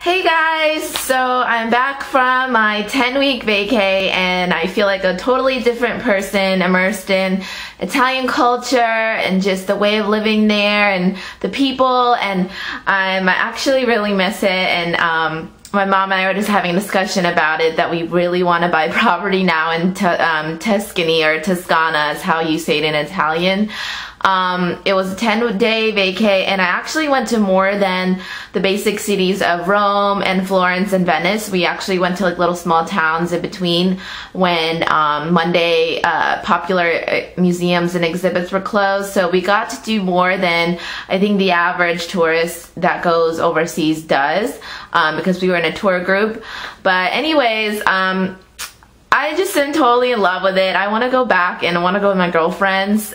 Hey guys, so I'm back from my 10-week vacay and I feel like a totally different person, immersed in Italian culture and just the way of living there and the people, and I actually really miss it. And my mom and I were just having a discussion about it, that we really want to buy property now in Tuscany, or Toscana is how you say it in Italian. It was a 10-day vacay and I actually went to more than the basic cities of Rome and Florence and Venice. We actually went to like little small towns in between when Monday popular museums and exhibits were closed. So we got to do more than I think the average tourist that goes overseas does, because we were in a tour group. But anyways, I just am totally in love with it. I want to go back and I want to go with my girlfriends.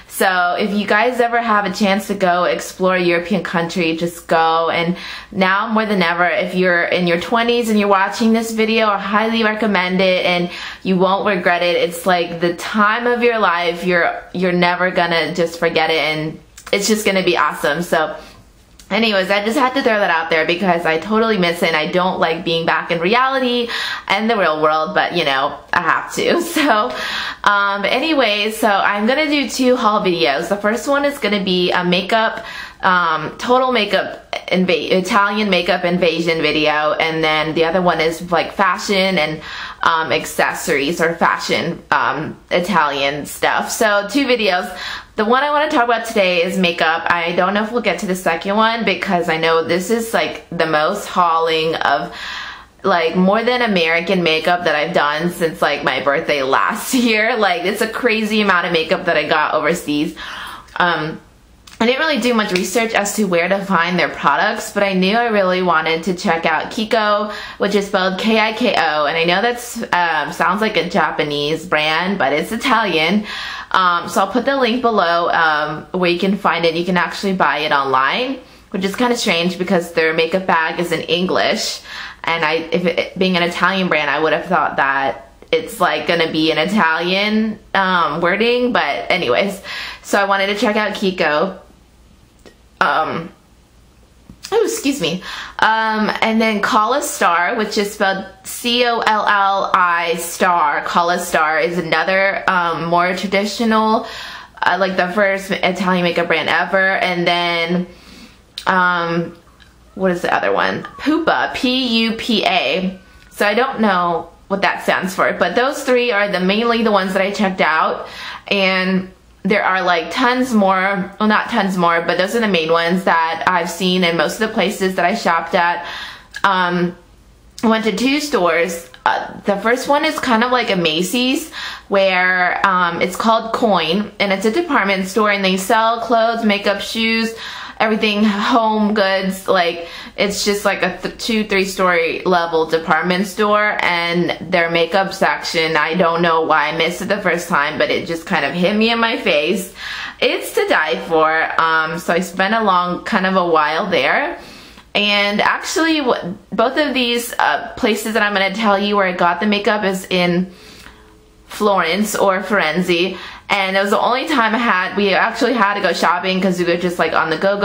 So if you guys ever have a chance to go explore a European country, just go. And now more than ever, if you're in your 20s and you're watching this video, I highly recommend it and you won't regret it. It's like the time of your life. You're never gonna just forget it, and it's just gonna be awesome. So anyways, I just had to throw that out there because I totally miss it and I don't like being back in reality and the real world, but you know, I have to. So anyways, so I'm gonna do 2 haul videos. The first one is gonna be a makeup, total makeup, Italian makeup invasion video, and then the other one is like fashion and accessories or fashion Italian stuff. So 2 videos. The one I want to talk about today is makeup. I don't know if we'll get to the second one because I know this is like the most hauling of like more than American makeup that I've done since like my birthday last year. Like it's a crazy amount of makeup that I got overseas. I didn't really do much research as to where to find their products, but I knew I really wanted to check out Kiko, which is spelled K-I-K-O, and I know that sounds like a Japanese brand, but it's Italian. So I'll put the link below where you can find it. You can actually buy it online, which is kind of strange because their makeup bag is in English, and being an Italian brand, I would have thought that it's like gonna be an Italian wording, but anyways, so I wanted to check out Kiko. Oh, excuse me. And then Collistar, which is spelled C-O-L-L-I star. Collistar is another more traditional, like the first Italian makeup brand ever. And then what is the other one? PUPA, P-U-P-A. So I don't know what that stands for, but those 3 are mainly the ones that I checked out, and there are like tons more, well not tons more, but those are the main ones that I've seen in most of the places that I shopped at. I went to 2 stores. The first one is kind of like a Macy's, where it's called Coin, and it's a department store, and they sell clothes, makeup, shoes, everything, home goods. Like it's just like a 2-3 story level department store, and their makeup section, I don't know why I missed it the first time, but it just kind of hit me in my face. It's to die for. So I spent a while there. And actually both of these places that I'm going to tell you where I got the makeup is in Florence or Firenze. And it was the only time we actually had to go shopping because we were just like on the go,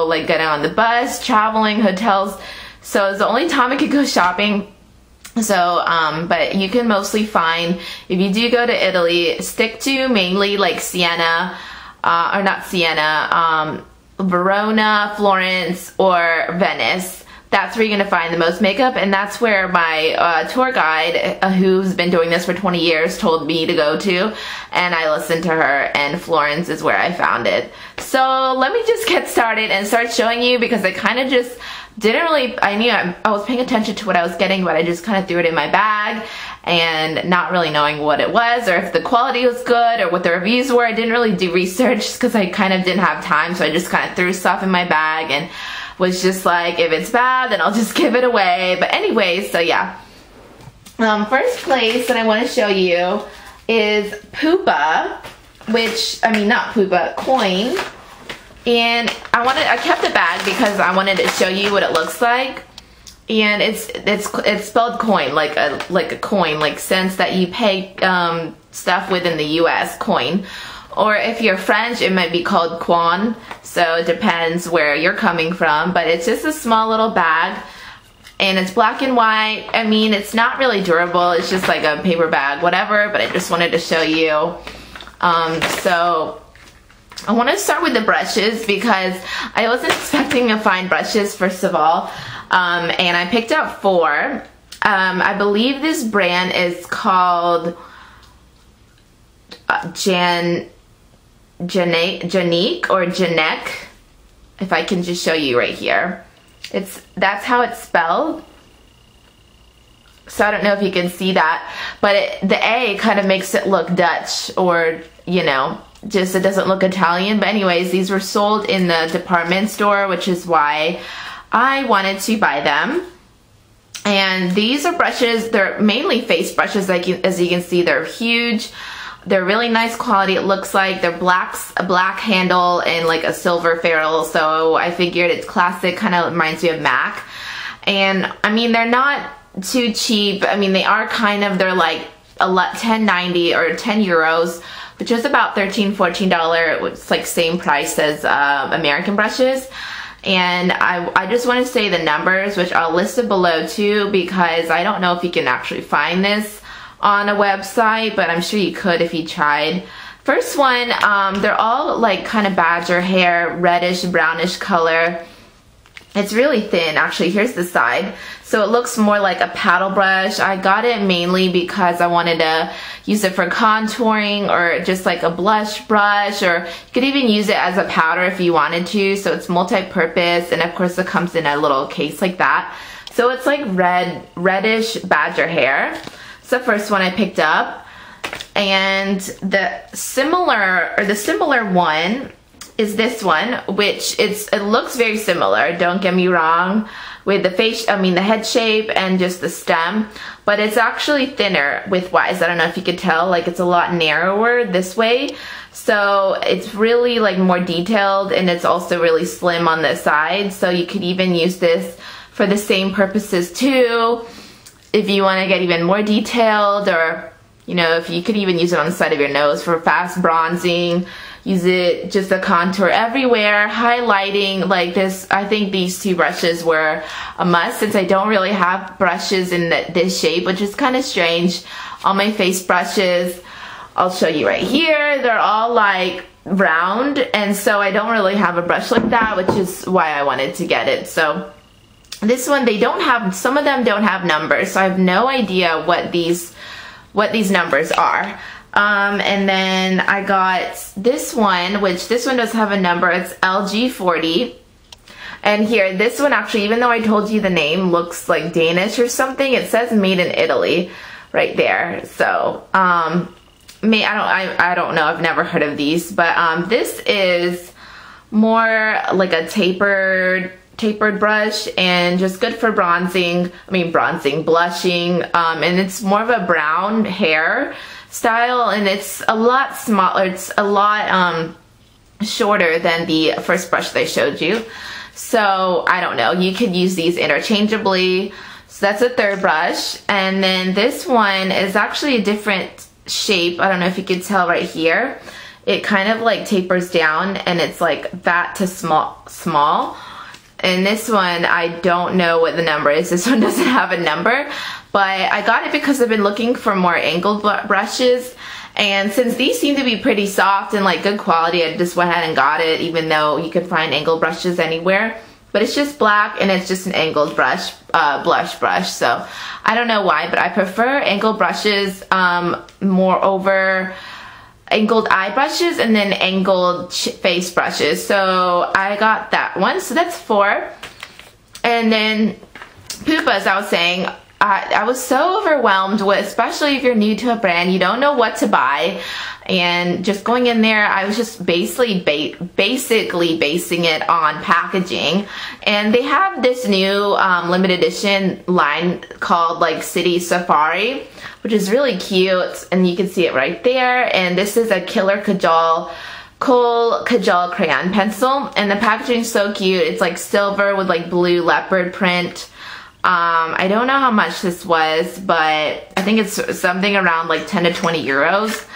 like getting on the bus, traveling, hotels. So it was the only time I could go shopping. So, but you can mostly find, if you do go to Italy, stick to mainly like Sienna, or not Sienna, Verona, Florence, or Venice. That's where you're going to find the most makeup, and that's where my tour guide, who's been doing this for 20 years, told me to go to, and I listened to her, and Florence is where I found it. So let me just get started and start showing you, because I kind of just didn't really, I knew I was paying attention to what I was getting, but I just kind of threw it in my bag, and not really knowing what it was, or if the quality was good, or what the reviews were. I didn't really do research, because I kind of didn't have time, so I just kind of threw stuff in my bag, and was just like, if it's bad, then I'll just give it away. But anyways, so yeah. First place that I want to show you is PUPA, which, I mean not PUPA, Coin. And I kept the bag because I wanted to show you what it looks like. And it's spelled coin, like a coin, like cents that you pay stuff with in the US, coin. or if you're French, it might be called Quan, so it depends where you're coming from, but it's just a small little bag, and it's black and white. I mean, it's not really durable, it's just like a paper bag, whatever, but I just wanted to show you. So I want to start with the brushes because I wasn't expecting to find brushes, first of all, and I picked up 4. I believe this brand is called Janique or Janek, if I can just show you right here. That's how it's spelled. So I don't know if you can see that, but the A kind of makes it look Dutch, or, you know, just it doesn't look Italian. But anyways, these were sold in the department store, which is why I wanted to buy them. And these are brushes, they're mainly face brushes, as you can see, they're huge. They're really nice quality, it looks like. They're a black handle and like a silver ferrule, so I figured it's classic, kind of reminds me of MAC. And I mean, they're not too cheap. I mean, they are kind of, they're like $10.90 or 10 euros, which is about $13–14. It's like same price as American brushes. And I just want to say the numbers, which I'll list it below too, because I don't know if you can actually find this on a website, but I'm sure you could if you tried. First one, they're all like kind of badger hair, reddish, brownish color. It's really thin, actually. Here's the side. So it looks more like a paddle brush. I got it mainly because I wanted to use it for contouring, or just like a blush brush, or you could even use it as a powder if you wanted to. So it's multi-purpose, and of course it comes in a little case like that. So it's like reddish badger hair. It's the first one I picked up. And the similar one is this one, which it looks very similar, don't get me wrong, with the the head shape and just the stem, but it's actually thinner widthwise. I don't know if you could tell, like it's a lot narrower this way, so it's really like more detailed, and it's also really slim on the side, so you could even use this for the same purposes too, if you want to get even more detailed, or you know, if you could even use it on the side of your nose for fast bronzing. Use it just a contour everywhere, highlighting like this. I think these 2 brushes were a must, since I don't really have brushes in this shape, which is kind of strange. All my face brushes, I'll show you right here, they're all like round, and so I don't really have a brush like that, which is why I wanted to get it. So this one, some of them don't have numbers, so I have no idea what these numbers are. And then I got this one, which this one does have a number. It's LG40. And here, this one actually, even though I told you the name looks like Danish or something, it says made in Italy right there. So, I don't know. I've never heard of these, but this is more like a tapered brush, and just good for blushing, and it's more of a brown hair style, and it's a lot smaller, it's a lot shorter than the first brush that I showed you. So I don't know, you could use these interchangeably. So that's a third brush, and then this one is actually a different shape. I don't know if you can tell right here, it kind of like tapers down, and it's like fat to small. And this one, I don't know what the number is. This one doesn't have a number, but I got it because I've been looking for more angled brushes, and since these seem to be pretty soft and like good quality, I just went ahead and got it, even though you could find angled brushes anywhere. But it's just black, and it's just an angled blush brush. So I don't know why, but I prefer angled brushes more over angled eye brushes, and then angled face brushes. So I got that one. So that's 4. And then PUPA, as I was saying, I was so overwhelmed with, especially if you're new to a brand, you don't know what to buy, and just going in there, I was just basically basing it on packaging. And they have this new limited edition line called like City Safari, which is really cute, and you can see it right there. And this is a Killer Kohl Kajal crayon pencil, and the packaging is so cute. It's like silver with like blue leopard print. I don't know how much this was, but I think it's something around like 10 to 20 euros.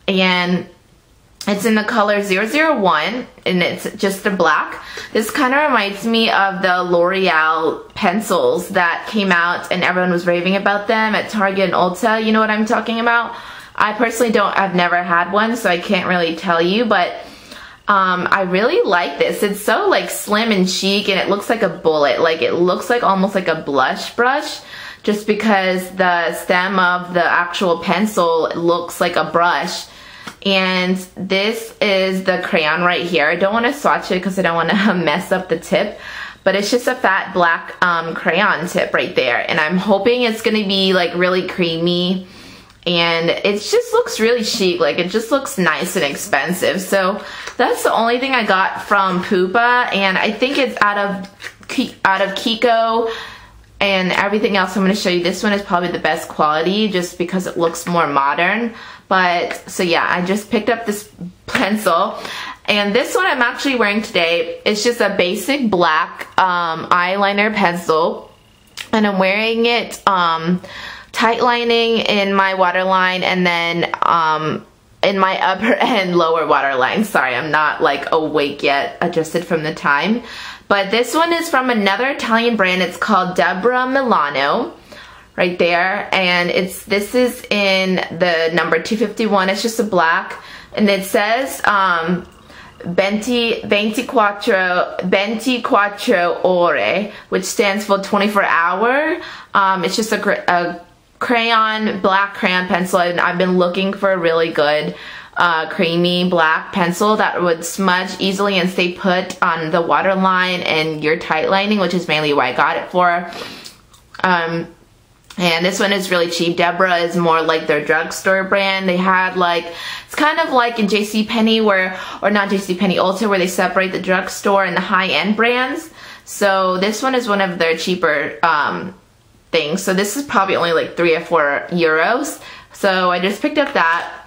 And It's in the color 001, and it's just a black. This kind of reminds me of the L'Oreal pencils that came out and everyone was raving about them at Target and Ulta. You know what I'm talking about? I personally I've never had one, so I can't really tell you, but I really like this. It's so like slim and chic, and it looks like a bullet. Like it looks like almost like a blush brush, just because the stem of the actual pencil looks like a brush. And this is the crayon right here. I don't want to swatch it because I don't want to mess up the tip, but it's just a fat black crayon tip right there, and I'm hoping it's going to be like really creamy, and it just looks really chic. Like it just looks nice and expensive. So that's the only thing I got from PUPA, and I think it's out of Kiko. And everything else I'm going to show you, this one is probably the best quality just because it looks more modern. But so yeah, I just picked up this pencil, and this one I'm actually wearing today. It's just a basic black eyeliner pencil, and I'm wearing it tight lining in my waterline, and then in my upper and lower waterline. Sorry, I'm not like awake yet, adjusted from the time. But this one is from another Italian brand. It's called Deborah Milano, right there, and this is in the number 251. It's just a black, and it says 24 ore, which stands for 24 hour. It's just a crayon, black crayon pencil, and I've been looking for a really good creamy black pencil that would smudge easily and stay put on the waterline and your tight lining, which is mainly why I got it for. And this one is really cheap. Deborah is more like their drugstore brand. They had like, it's kind of like in JCPenney or not JCPenney, Ulta, where they separate the drugstore and the high-end brands. So this one is one of their cheaper things. So this is probably only like 3 or 4 euros. So I just picked up that.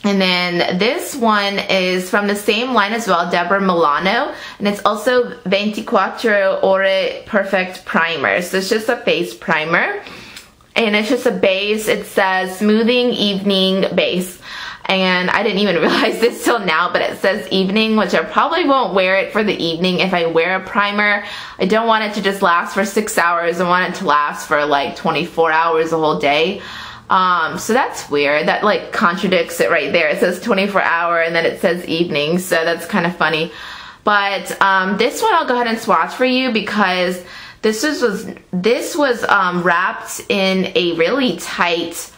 And then this one is from the same line as well, Deborah Milano, and it's also 24 ore Perfect Primer. So it's just a face primer, and it's just a base. It says Smoothing Evening Base, and I didn't even realize this till now, but it says evening, which I probably won't wear it for the evening. If I wear a primer, I don't want it to just last for 6 hours. I want it to last for like 24 hours, a whole day. So that's weird. That like contradicts it right there. It says 24 hour and then it says evening, so that's kind of funny. But this one I'll go ahead and swatch for you because this was wrapped in a really tight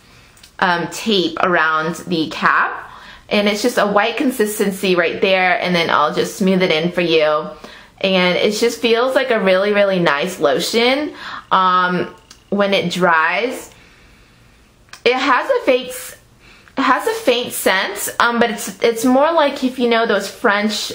tape around the cap, and it's just a white consistency right there, and then I'll just smooth it in for you, and it just feels like a really, really nice lotion. When it dries, it has a faint scent, but it's more like, if you know those French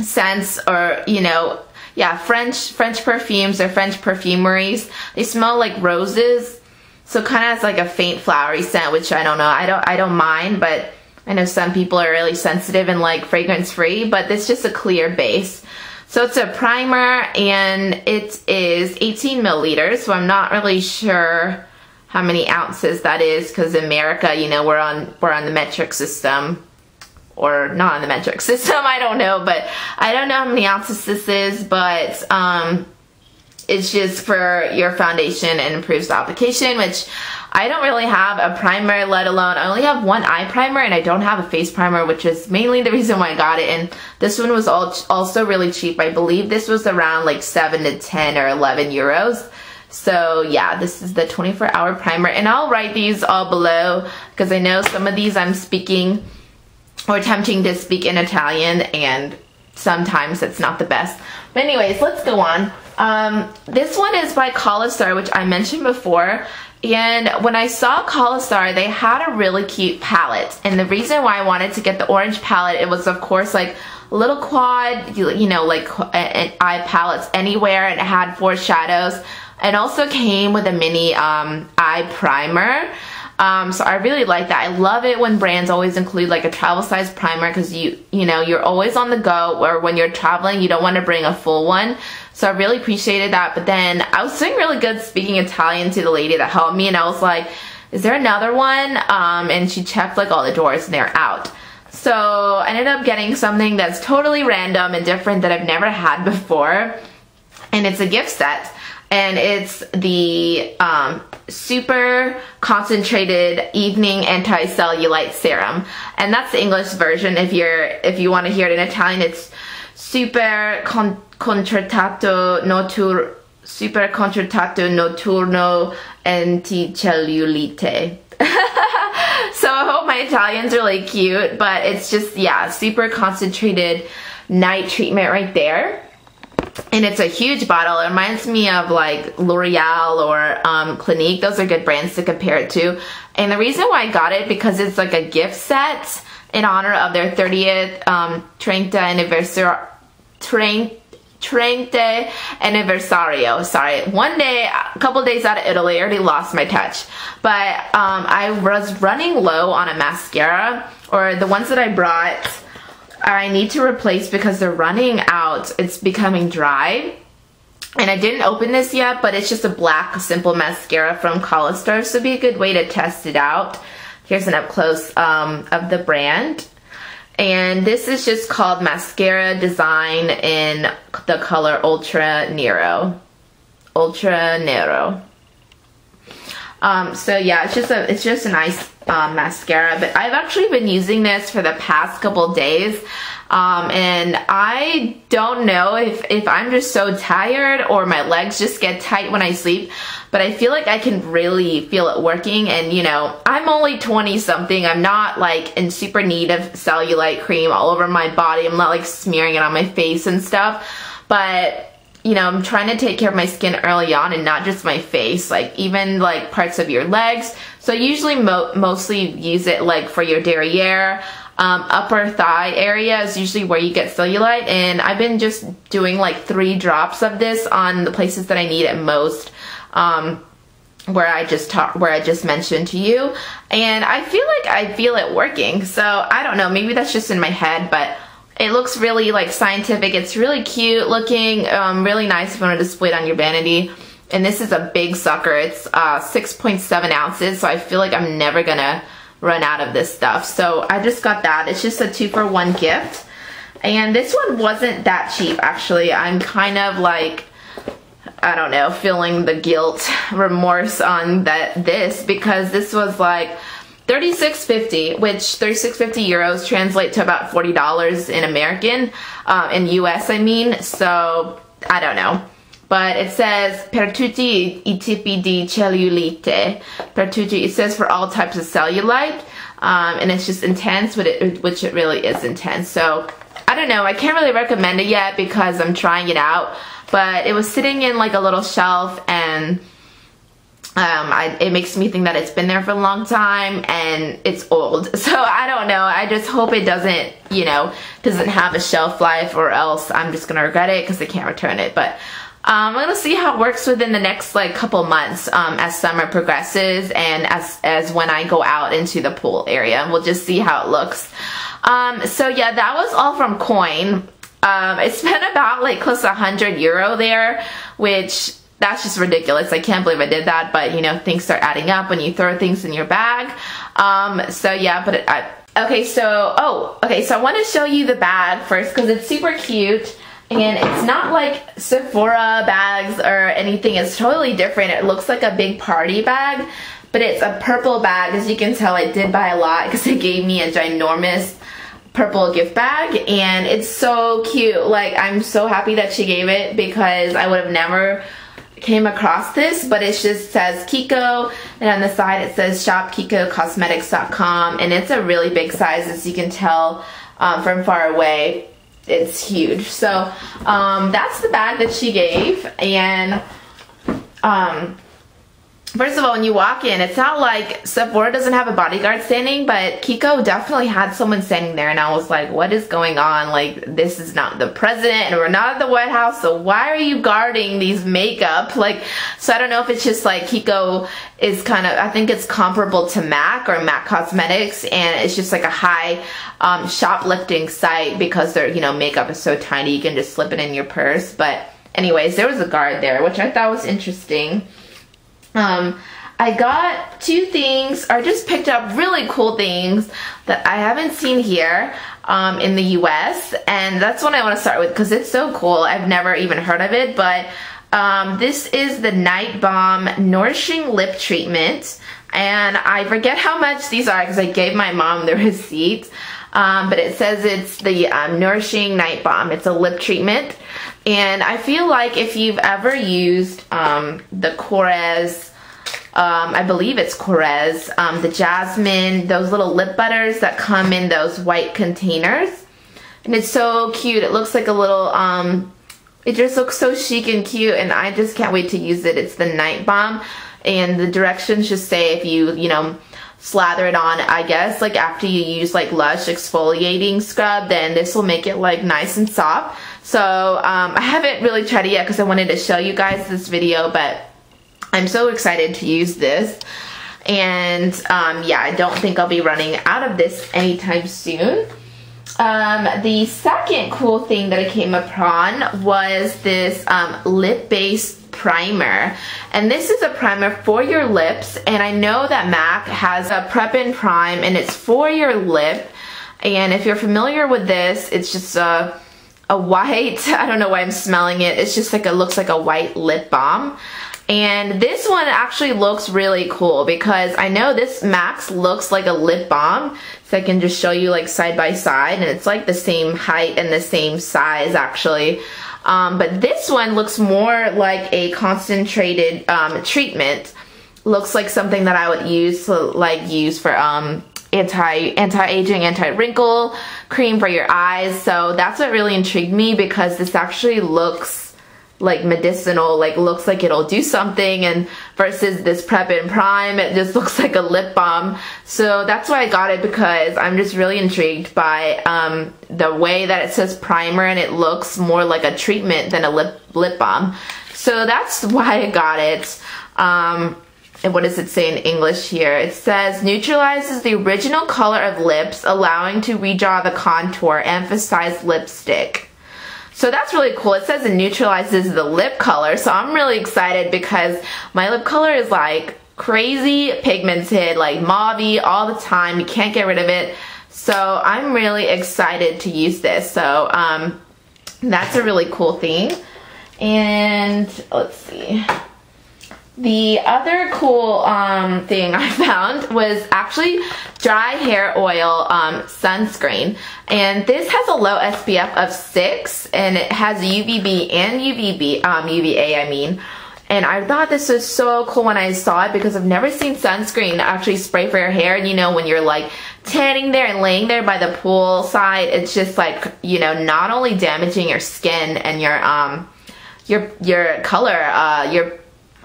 scents, or you know, yeah, French perfumes or French perfumeries. They smell like roses, so kind of has like a faint flowery scent, which I don't know. I don't mind, but I know some people are really sensitive and like fragrance free. But it's just a clear base. So it's a primer, and it is 18 milliliters. So I'm not really sure how many ounces that is, because in America, you know, we're on the metric system, or not on the metric system, I don't know, but I don't know how many ounces this is, but it's just for your foundation and improves the application, which I don't really have a primer, let alone, I only have one eye primer, and I don't have a face primer, which is mainly the reason why I got it. And this one was also really cheap. I believe this was around like 7 to 10 or 11 euros. So yeah, this is the 24-hour primer, and I'll write these all below because I know some of these I'm speaking or attempting to speak in Italian, and sometimes it's not the best. But anyways, let's go on. This one is by Collistar, which I mentioned before, and when I saw Collistar, they had a really cute palette, and the reason why I wanted to get the orange palette, it was of course like a little quad, you know, like eye palettes anywhere, and it had 4 shadows. It also came with a mini eye primer, so I really like that. I love it when brands always include like a travel size primer, because you know, you're always on the go, or when you're traveling you don't want to bring a full one. So I really appreciated that. But then I was doing really good speaking Italian to the lady that helped me, and I was like, is there another one? And she checked like all the drawers and they're out. So I ended up getting something that's totally random and different that I've never had before. And it's a gift set. And it's the super concentrated evening anti-cellulite serum. And that's the English version. If you want to hear it in Italian, it's super concentrato notturno anticellulite. So I hope my Italian's really cute, but it's just, yeah, super concentrated night treatment right there. And it's a huge bottle. It reminds me of like L'Oreal or Clinique. Those are good brands to compare it to. And the reason why I got it, because it's like a gift set in honor of their 30th 30 anniversario. Sorry, one day, a couple days out of Italy, I already lost my touch. But I was running low on a mascara, or the ones that I brought, I need to replace because they're running out. It's becoming dry. And I didn't open this yet, but it's just a black simple mascara from Collistar, so it'd be a good way to test it out. Here's an up close of the brand. And this is just called Mascara Design in the color Ultra Nero. Ultra Nero. So yeah, it's just a nice mascara, but I've actually been using this for the past couple days, and I don't know if I'm just so tired or my legs just get tight when I sleep, but I feel like I can really feel it working. And you know, I'm only 20 something. I'm not like in super need of cellulite cream all over my body. I'm not like smearing it on my face and stuff, but you know, I'm trying to take care of my skin early on, and not just my face, like even like parts of your legs. So I usually mostly use it like for your derriere, upper thigh area is usually where you get cellulite, and I've been just doing like 3 drops of this on the places that I need it most, where I just mentioned to you, and I feel it working. So I don't know, maybe that's just in my head, but it looks really like scientific. It's really cute looking, really nice if you want to display it on your vanity. And this is a big sucker. It's 6.7 ounces, so I feel like I'm never gonna run out of this stuff. So I just got that. It's just a 2-for-1 gift. And this one wasn't that cheap, actually. I'm kind of like, I don't know, feeling the guilt, remorse on this, because this was like $36.50, which 36.50 euros translate to about $40 in American, in US I mean, so I don't know. But it says, per tutti I tipi di cellulite. Per tutti, it says for all types of cellulite, and it's just intense, which it really is intense. So I don't know, I can't really recommend it yet because I'm trying it out, but it was sitting in like a little shelf, and it makes me think that it's been there for a long time and it's old. So I don't know, I just hope it doesn't, you know, doesn't have a shelf life, or else I'm just gonna regret it because I can't return it. But I'm gonna see how it works within the next like couple months, as summer progresses, and as when I go out into the pool area. We'll just see how it looks. So yeah, that was all from Coin. It spent about like close to 100 euro there, which that's just ridiculous. I can't believe I did that, but you know, things start adding up when you throw things in your bag. So yeah, but okay, so I want to show you the bag first because it's super cute, and it's not like Sephora bags or anything. It's totally different. It looks like a big party bag, but it's a purple bag. As you can tell, I did buy a lot because they gave me a ginormous purple gift bag, and it's so cute. Like, I'm so happy that she gave it because I would have never came across this, but it just says Kiko, and on the side it says shopkikocosmetics.com, and it's a really big size, as you can tell from far away. It's huge. So that's the bag that she gave, and first of all, when you walk in, it's not like Sephora doesn't have a bodyguard standing, but Kiko definitely had someone standing there, and I was like, what is going on? Like, this is not the president, and we're not at the White House, so why are you guarding these makeup? Like, so I don't know if it's just like Kiko is kind of, I think it's comparable to MAC or MAC Cosmetics, and it's just like a high shoplifting site because their, you know, makeup is so tiny, you can just slip it in your purse. But anyways, there was a guard there, which I thought was interesting. I got two things, or just picked up really cool things that I haven't seen here in the US, and that's what I want to start with because it's so cool. I've never even heard of it, but this is the Night Balm Nourishing Lip Treatment, and I forget how much these are because I gave my mom the receipt, but it says it's the Nourishing Night Balm. It's a lip treatment, and I feel like if you've ever used the Korres, I believe it's Korres, the Jasmine, those little lip butters that come in those white containers. And it's so cute. It looks like a little, it just looks so chic and cute, and I just can't wait to use it. It's the Night Balm, and the directions just say if you know, slather it on, I guess, like after you use like Lush exfoliating scrub, then this will make it like nice and soft. So I haven't really tried it yet because I wanted to show you guys this video, but I'm so excited to use this, and yeah, I don't think I'll be running out of this anytime soon. The second cool thing that I came upon was this lip base primer, and this is a primer for your lips, and I know that MAC has a prep and prime, and it's for your lip, and if you're familiar with this, it's just a white, I don't know why I'm smelling it, it's just like, it looks like a white lip balm. And this one actually looks really cool because I know this Max looks like a lip balm, so I can just show you like side by side, and it's like the same height and the same size actually. But this one looks more like a concentrated treatment. Looks like something that I would use to use for anti-aging, anti-wrinkle cream for your eyes. So that's what really intrigued me, because this actually looks like medicinal, like looks like it'll do something, and versus this prep and prime, it just looks like a lip balm. So that's why I got it, because I'm just really intrigued by the way that it says primer, and it looks more like a treatment than a lip balm. So that's why I got it. And what does it say in English here? It says, neutralizes the original color of lips, allowing to redraw the contour, emphasize lipstick. So that's really cool. It says it neutralizes the lip color, so I'm really excited because my lip color is like crazy pigmented, like mauve-y all the time. You can't get rid of it. So I'm really excited to use this. So that's a really cool thing. And let's see. The other cool thing I found was actually dry hair oil sunscreen, and this has a low SPF of 6, and it has UVB and UVA I mean, and I thought this was so cool when I saw it, because I've never seen sunscreen actually spray for your hair. And you know, when you're like tanning there and laying there by the pool side, it's just like, you know, not only damaging your skin and your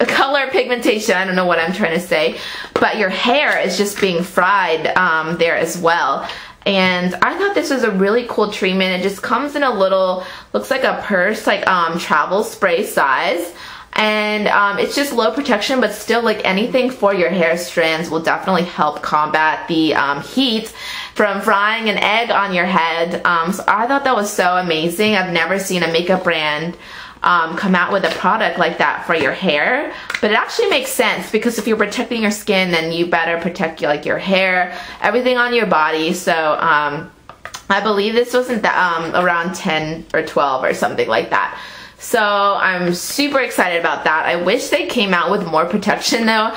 color pigmentation, I don't know what I'm trying to say, but your hair is just being fried there as well. And I thought this was a really cool treatment. It just comes in a little, looks like a purse, like travel spray size, and it's just low protection, but still, like anything for your hair strands will definitely help combat the heat from frying an egg on your head. So I thought that was so amazing. I've never seen a makeup brand come out with a product like that for your hair, but it actually makes sense, because if you're protecting your skin, then you better protect your hair, everything on your body. So I believe this wasn't that around 10 or 12 or something like that. So I'm super excited about that. I wish they came out with more protection though.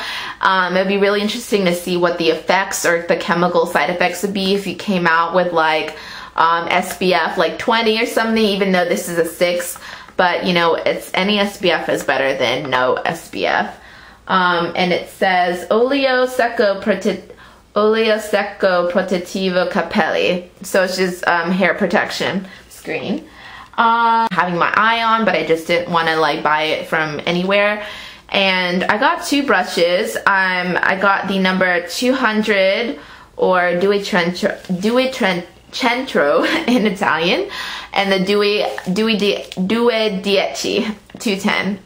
It'd be really interesting to see what the effects or the chemical side effects would be if you came out with like SPF like 20 or something, even though this is a 6. But you know, it's any SPF is better than no SPF. And it says Olio Secco Protettivo Capelli. So it's just hair protection screen. Having my eye on, but I just didn't want to like buy it from anywhere. And I got 2 brushes. I got the number 200, or Due Centro in Italian, and the Due Dieci 210.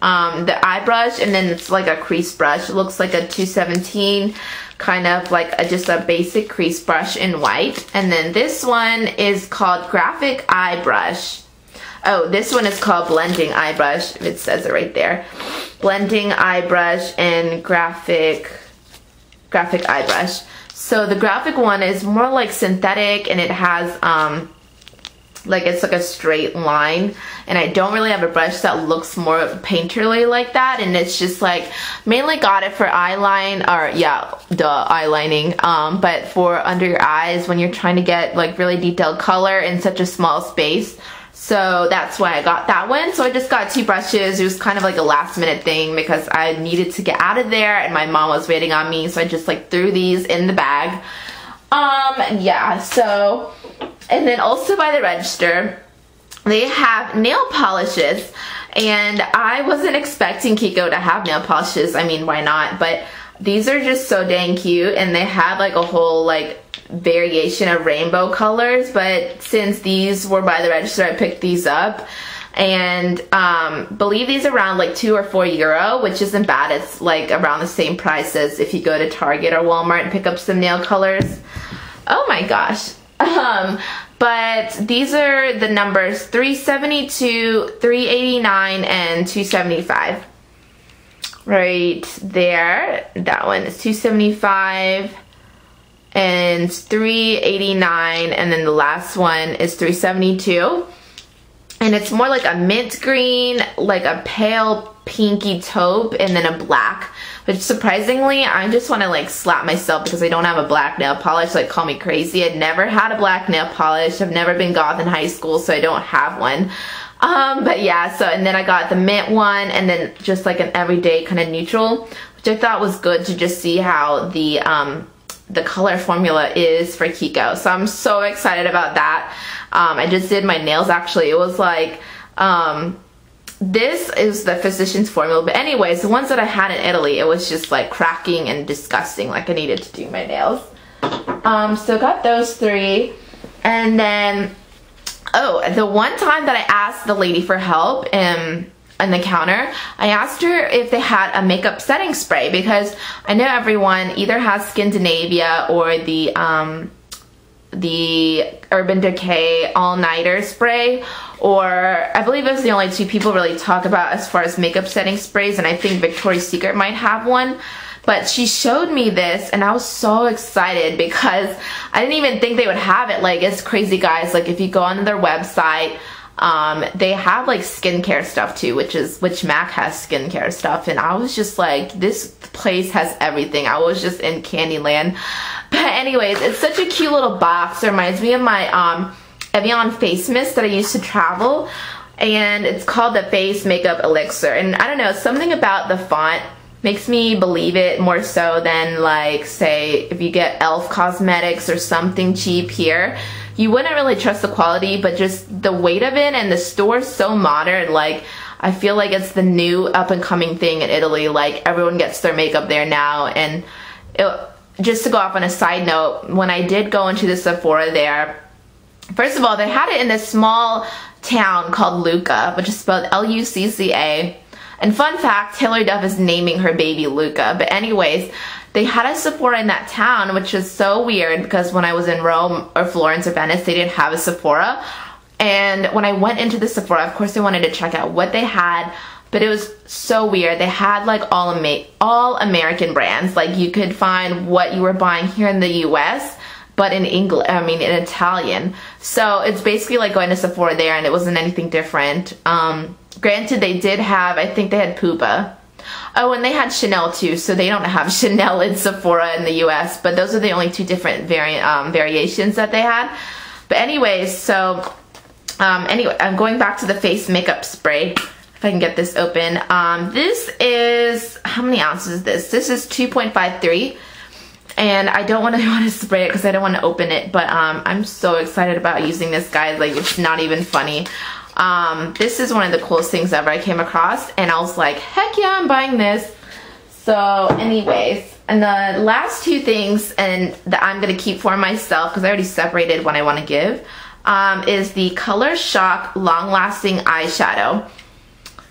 The eye brush, and then it's like a crease brush. It looks like a 217, kind of like just a basic crease brush in white. And then this one is called Graphic Eye Brush. Oh, this one is called Blending Eye Brush. It says it right there. Blending Eye Brush and Graphic graphic eye brush. So the graphic one is more like synthetic, and it has like it's like a straight line, and I don't really have a brush that looks more painterly like that, and it's just like mainly got it for eyeline, or yeah, eyelining, but for under your eyes when you're trying to get like really detailed color in such a small space. So that's why I got that one. So I just got 2 brushes. It was kind of like a last minute thing because I needed to get out of there and my mom was waiting on me, so I just like threw these in the bag. Yeah, so, and then also by the register, they have nail polishes, and I wasn't expecting Kiko to have nail polishes. I mean, why not? But these are just so dang cute, and they have like a whole like variation of rainbow colors, but since these were by the register, I picked these up, and believe these are around like €2 or €4, which isn't bad. It's like around the same price as if you go to Target or Walmart and pick up some nail colors. Oh my gosh. But these are the numbers 372, 389, and 275. Right there. That one is 275 and 389, and then the last one is 372. And it's more like a mint green, like a pale pinky taupe, and then a black. Which surprisingly, I just want to like slap myself because I don't have a black nail polish. Like, call me crazy. I'd never had a black nail polish. I've never been goth in high school, so I don't have one. But yeah, so, and then I got the mint one, and then just like an everyday kind of neutral, which I thought was good to just see how the color formula is for Kiko. So I'm so excited about that. I just did my nails actually. It was like, this is the Physicians formula, but anyways, the ones that I had in Italy, it was just like cracking and disgusting, like I needed to do my nails. So got those 3, and then, oh, the one time that I asked the lady for help on the counter, I asked her if they had a makeup setting spray, because I know everyone either has Skindinavia or the Urban Decay all-nighter spray, or I believe those are the only 2 people really talk about as far as makeup setting sprays, and I think Victoria's Secret might have one. But she showed me this, and I was so excited because I didn't even think they would have it. Like, it's crazy, guys. Like, if you go on their website, they have like skincare stuff too, which MAC has skincare stuff, and I was just like, this place has everything. I was just in Candyland. But anyways, it's such a cute little box. It reminds me of my Evian face mist that I used to travel, and it's called the Face Makeup Elixir. And I don't know, something about the font makes me believe it more so than, like, say if you get e.l.f. cosmetics or something cheap here. You wouldn't really trust the quality, but just the weight of it, and the store's so modern. Like, I feel like it's the new up-and-coming thing in Italy. Like, everyone gets their makeup there now. And just to go off on a side note, when I did go into the Sephora there, first of all, they had it in this small town called Lucca, which is spelled L-U-C-C-A. And fun fact, Hilary Duff is naming her baby Luca. But anyways, they had a Sephora in that town, which is so weird because when I was in Rome or Florence or Venice, they didn't have a Sephora. And when I went into the Sephora, of course I wanted to check out what they had, but it was so weird. They had like all American brands. Like, you could find what you were buying here in the US, but in English, I mean in Italian. So it's basically like going to Sephora there, and it wasn't anything different. Granted, they did have, I think they had PUPA. Oh, and they had Chanel too, so they don't have Chanel in Sephora in the US, but those are the only 2 different variations that they had. But anyways, so anyway, I'm going back to the face makeup spray. If I can get this open. This is, how many ounces is this? This is 2.53. And I don't want to spray it because I don't want to open it, but I'm so excited about using this, guys. Like, it's not even funny. This is one of the coolest things ever I came across, and I was like, heck yeah, I'm buying this. So anyways, and the last 2 things, and that I'm going to keep for myself because I already separated what I want to give, is the Color Shock Long Lasting Eyeshadow.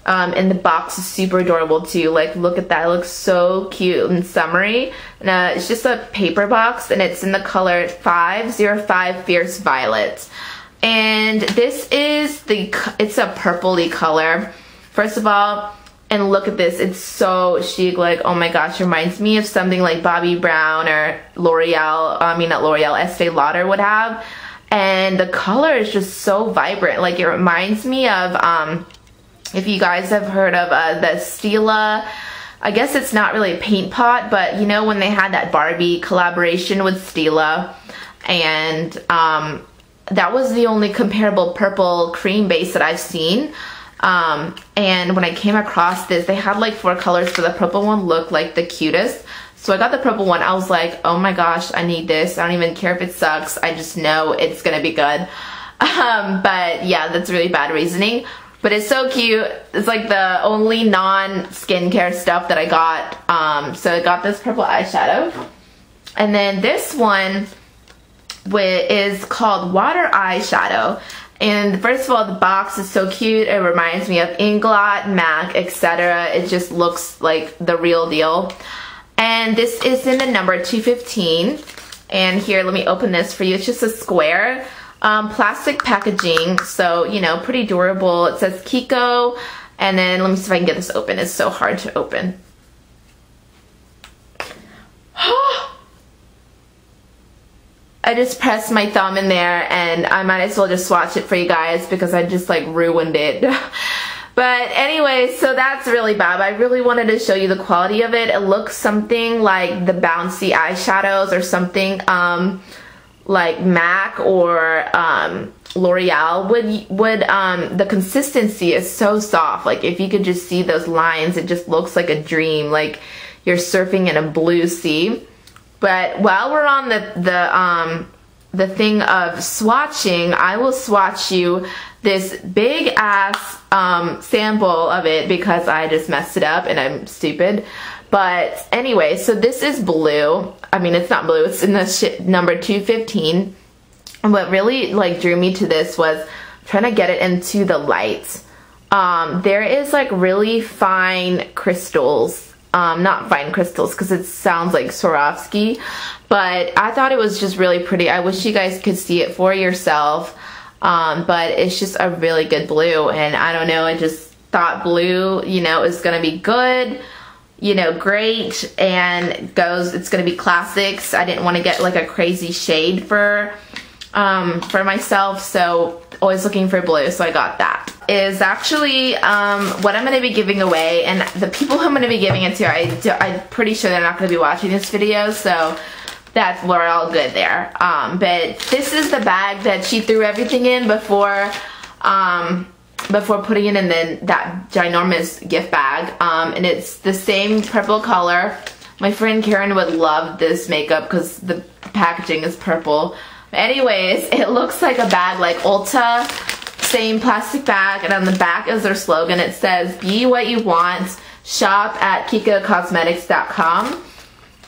And the box is super adorable too. Like, look at that, it looks so cute and summery. And it's just a paper box, and it's in the color 505 Fierce Violet. And this is it's a purpley color. First of all, And look at this, it's so chic. Like, oh my gosh, reminds me of something like Bobbi Brown or L'Oreal, I mean not L'Oreal, Estee Lauder would have. And the color is just so vibrant. Like, it reminds me of, if you guys have heard of the Stila, I guess it's not really a paint pot, but you know when they had that Barbie collaboration with Stila, and that was the only comparable purple cream base that I've seen. And when I came across this, they had like 4 colors, but the purple one looked like the cutest. So I got the purple one. I was like, oh my gosh, I need this. I don't even care if it sucks. I just know it's gonna be good. But yeah, that's really bad reasoning. But it's so cute. It's like the only non-skincare stuff that I got. So I got this purple eyeshadow. And then this one is called Water Eyeshadow. And first of all, the box is so cute. It reminds me of Inglot, MAC, etc. It just looks like the real deal. And this is in the number 215. And here, let me open this for you. It's just a square plastic packaging. So, you know, pretty durable. It says Kiko. And then let me see if I can get this open. It's so hard to open. I just pressed my thumb in there, and I might as well just swatch it for you guys because I just like ruined it. But anyway, so that's really bad. I really wanted to show you the quality of it. It looks something like the bouncy eyeshadows or something like MAC or L'Oreal would the consistency is so soft. Like, if you could just see those lines, it just looks like a dream, like you're surfing in a blue sea. But while we're on the thing of swatching, I will swatch you this big ass sample of it because I just messed it up and I'm stupid. But anyway, so this is blue. I mean, it's not blue, it's in the number 215. And what really like drew me to this was trying to get it into the light. There is like really fine crystals. Not fine crystals because it sounds like Swarovski, but I thought it was just really pretty. I wish you guys could see it for yourself, but it's just a really good blue, and I don't know, I just thought blue, you know, is gonna be good, you know, great, and it's gonna be classics. I didn't want to get like a crazy shade for myself, so always looking for blue, so I got that. Is actually what I'm going to be giving away, and the people who I'm going to be giving it to, I'm pretty sure they're not going to be watching this video, so we're all good there. But this is the bag that she threw everything in before putting it in that ginormous gift bag, and it's the same purple color. My friend Karen would love this makeup because the packaging is purple. But anyways, it looks like a bag like Ulta. Same plastic bag, and on the back is their slogan. It says, be what you want, shop at kikocosmetics.com,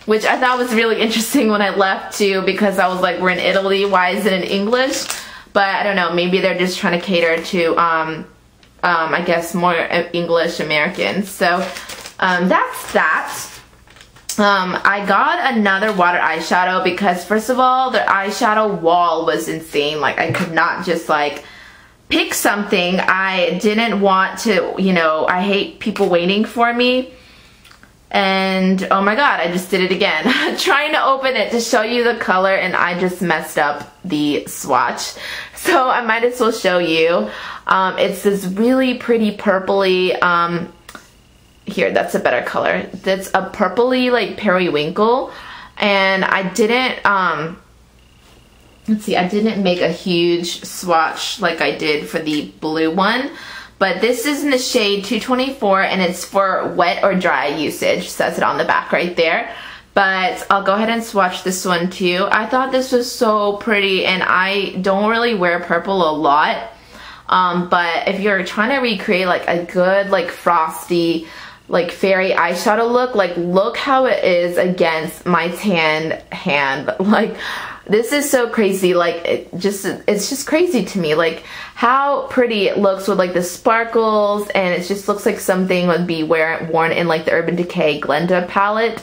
which I thought was really interesting when I left too, because I was like, we're in Italy, why is it in English? But I don't know, maybe they're just trying to cater to I guess more English Americans. So that's that. I got another water eyeshadow because first of all, the eyeshadow wall was insane. Like, I could not just like pick something. I didn't want to, you know, I hate people waiting for me. And oh my god, I just did it again. Trying to open it to show you the color, and I just messed up the swatch. So I might as well show you. It's this really pretty purpley, here, that's a better color. That's a purpley like periwinkle. And I didn't, let's see, I didn't make a huge swatch like I did for the blue one, but this is in the shade 224, and it's for wet or dry usage. Says it on the back right there. But I'll go ahead and swatch this one too. I thought this was so pretty, and I don't really wear purple a lot, but if you're trying to recreate like a good like frosty like fairy eyeshadow look, like look how it is against my tanned hand. Like, this is so crazy. Like, it's just crazy to me, like how pretty it looks with like the sparkles, and it just looks like something would be worn in like the Urban Decay Glenda palette.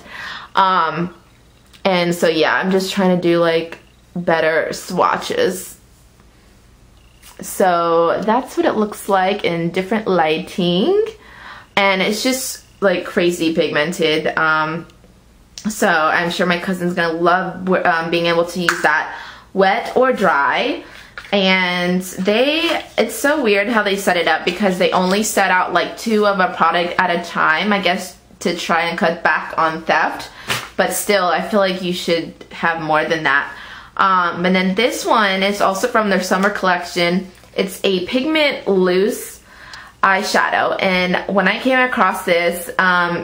And so yeah, I'm just trying to do like better swatches. So that's what it looks like in different lighting. and it's just like crazy pigmented. So I'm sure my cousin's gonna love being able to use that wet or dry. And it's so weird how they set it up, because they only set out like 2 of a product at a time, I guess, to try and cut back on theft. But still, I feel like you should have more than that. And then this one is also from their summer collection. It's a Pigment loose eyeshadow, and when I came across this,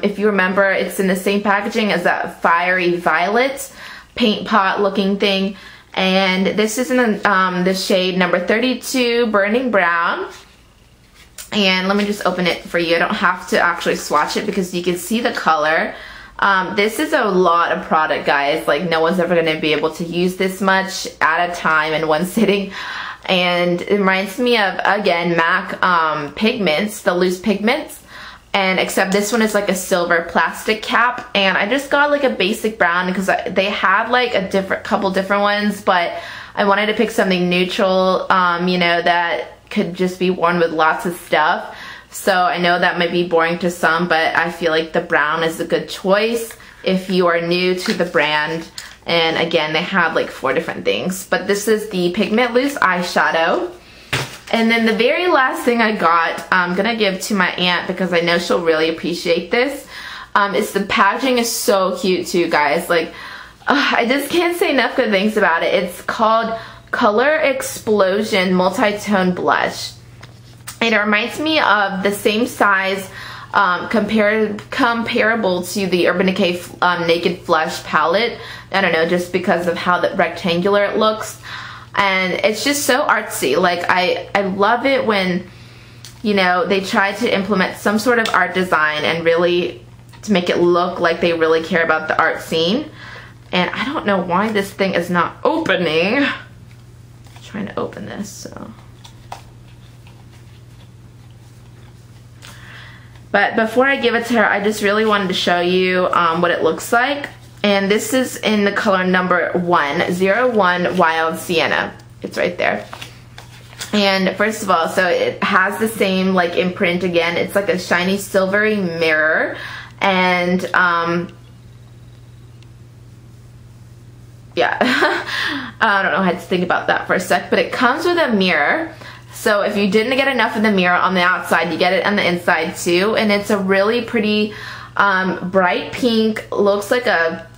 if you remember, it's in the same packaging as that fiery violet paint pot looking thing, and this is in the shade number 32 burning brown. And let me just open it for you. I don't have to actually swatch it because you can see the color. This is a lot of product, guys. Like, no one's ever going to be able to use this much at a time in one sitting. And it reminds me of, again, MAC pigments, the loose pigments. And except this one is like a silver plastic cap. And I just got like a basic brown because they had like a couple different ones. But I wanted to pick something neutral, you know, that could just be worn with lots of stuff. So I know that might be boring to some, but I feel like the brown is a good choice if you are new to the brand. And again, they have like 4 different things. But this is the Pigment Loose Eyeshadow. And then the very last thing I got, I'm going to give to my aunt because I know she'll really appreciate this. It's the packaging is so cute too, guys. Like, I just can't say enough good things about it. It's called Color Explosion Multi-Tone Blush. And it reminds me of the same size, comparable to the Urban Decay Naked Flush palette. I don't know, just because of how rectangular it looks. And it's just so artsy. Like, I love it when, you know, they try to implement some sort of art design and really to make it look like they really care about the art scene. And I don't know why this thing is not opening. I'm trying to open this, so. But before I give it to her, I just really wanted to show you what it looks like. And this is in the color number 101 Wild Sienna. It's right there. And first of all, so it has the same like imprint again. It's like a shiny silvery mirror. And yeah, I don't know how to think about that for a sec, but it comes with a mirror. So if you didn't get enough of the mirror on the outside, you get it on the inside too. And it's a really pretty bright pink, looks like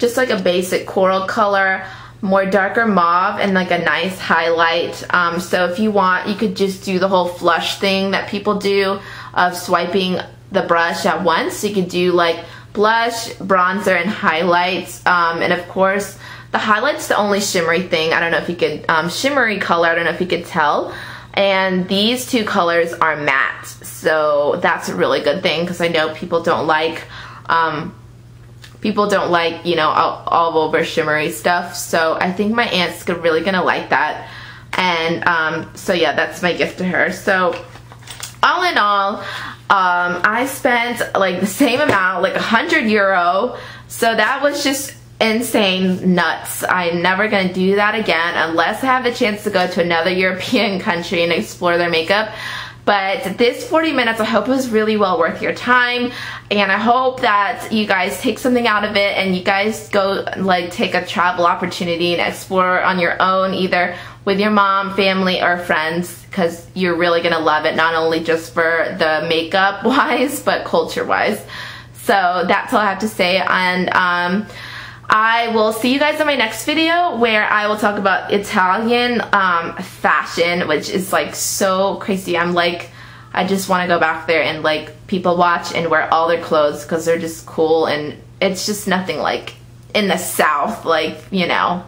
just like a basic coral color, more darker mauve, and like a nice highlight. So if you want, you could just do the whole flush thing that people do of swiping the brush at once. So you could do like blush, bronzer, and highlights. And of course, the highlight's the only shimmery thing. I don't know if you could, shimmery color, I don't know if you could tell. And these 2 colors are matte, so that's a really good thing because I know people don't like, you know, all over shimmery stuff. So I think my aunt's really gonna like that. And so yeah, that's my gift to her. So all in all, I spent like the same amount, like €100. So that was just insane nuts. I'm never gonna do that again unless I have the chance to go to another European country and explore their makeup. But this 40 minutes, I hope it was really well worth your time, and I hope that you guys take something out of it and you guys go like take a travel opportunity and explore on your own, either with your mom, family, or friends, because you're really gonna love it, not only just for the makeup wise but culture wise. So that's all I have to say. And I will see you guys in my next video where I will talk about Italian fashion, which is like so crazy. I'm like, I just want to go back there and like people watch and wear all their clothes because they're just cool, and it's just nothing like in the South, like, you know,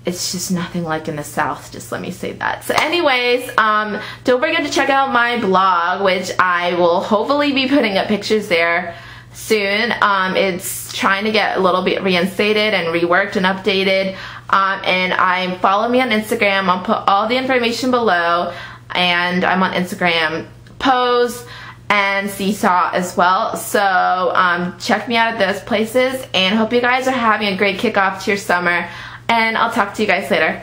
it's just nothing like in the South, just let me say that. So anyways, don't forget to check out my blog, which I will hopefully be putting up pictures there soon. It's trying to get a little bit reinstated and reworked and updated. And follow me on Instagram. I'll put all the information below. And I'm on Instagram, Pose, and Seesaw as well. So check me out at those places. And hope you guys are having a great kickoff to your summer. And I'll talk to you guys later.